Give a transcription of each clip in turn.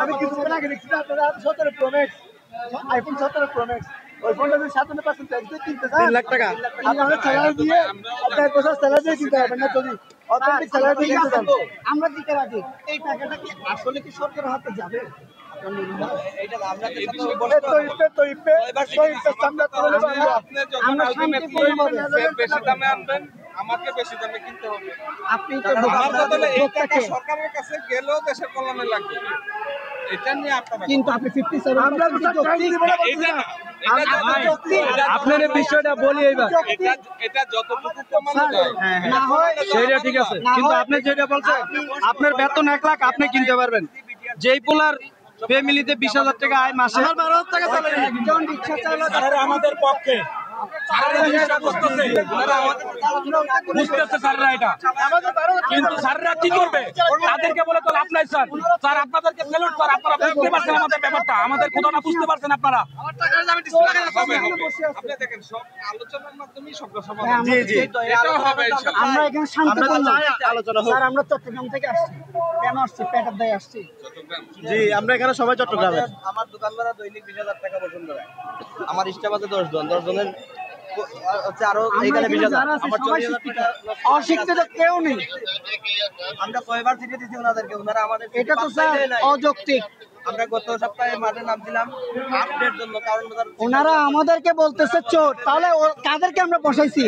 আমি কিছুক্ষণ আগে দেখছি আপনারা 17 pro max iPhone 17 pro max ওই ফোনটা যদি 57% ট্যাক্স দিয়ে কিনতে চান 3 লাখ টাকা আপনারা স্যালারি দিয়ে 1 বছর স্যালারি দিয়ে কিনতে পারবেন না যদি অথেন্টিক স্যালারি দিয়ে কিনতে চান আমরা দিতে রাজি। এই টাকাটা কি আসলে কি সরকারের হাতে যাবে? আমাকে বেশি দামে কিনতে হবে। আপনি সরকারের কাছে গেলেও দেশের কল্যাণে লাগবে, এটা নিয়ে আপনারা কিন্তু আপনি 57 আপনার বিষয়টা বলি এইবার এটা যতটুকু কমানো যায় না হয় সেইটা ঠিক আছে, কিন্তু আপনি যেটা বলছেন আপনার বেতন 1 লাখ আপনি কিনতে পারবেন, যেই পোলার ফ্যামিলিতে 20,000 টাকা আয় মাসে 12,000 টাকা চলে একজন রিকশা চালক আমাদের পক্ষে কিন্তু স্যাররা কি করবে? তাদেরকে বলে তো লাভ নাই স্যার। স্যার আপনাদেরকে স্যালুট স্যার, আপনারা বুঝতে পারছেন আমাদের ব্যাপারটা, আমাদের কথাটা বুঝতে পারছেন আপনারা। আপনি দেখেন সব আলোচনার মাধ্যমেই সব সমাধান। জি জি এটা হবে ইনশাআল্লাহ। আমরা এখানে শান্তিপূর্ণ আলোচনা হোক। স্যার আমরা চট্টগ্রাম থেকে আসছি। কেন আসছি? পেটার দায় আসছি। জি আমরা এখানে সবাই চট্টগ্রামের। আমার দোকানদাররা দৈনিক 20,000 টাকা বসুন করে। আমার স্টাফ আছে 10 জনের হচ্ছে আরো এইখানে 20,000 আমার 40,000 টাকা অশিক্ষিত কেউ নেই। আমরা কয়বার চিঠি দিছি ওনাদেরকে, ওনারা আমাদের এটা তো স্যার অযৌক্তিক। আমরা গত সপ্তাহে মাঠে নামছিলাম আপডেট জন্য, কারণ ওনারা আমাদেরকে বলতেছে চোর, তাহলে কাদেরকে আমরা বসাইছি?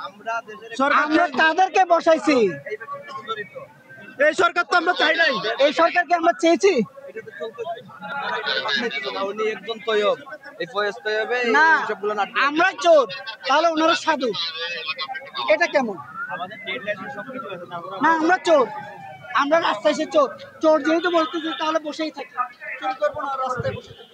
আমরা দেশের আমরা কাদেরকে বসাইছি? এই সরকার তো আমরা চাই নাই, এই সরকারকে আমরা চেয়েছি এটা তো চলতেছে না। উনি একজন তৈয়ব, এই ফয়েজ তৈয়বে না, সবগুলো নাটক। আমরা চোর তাহলে ওনারা সাধু, এটা কেমন? আমাদের ডেডলাইন সবকিছু আছে না, না আমরা চোর, আমরা রাস্তায় এসে চোর চোর যেহেতু বলতেছি তাহলে বসেই থাকি, চুরি করবো না, রাস্তায় বসে থাকি।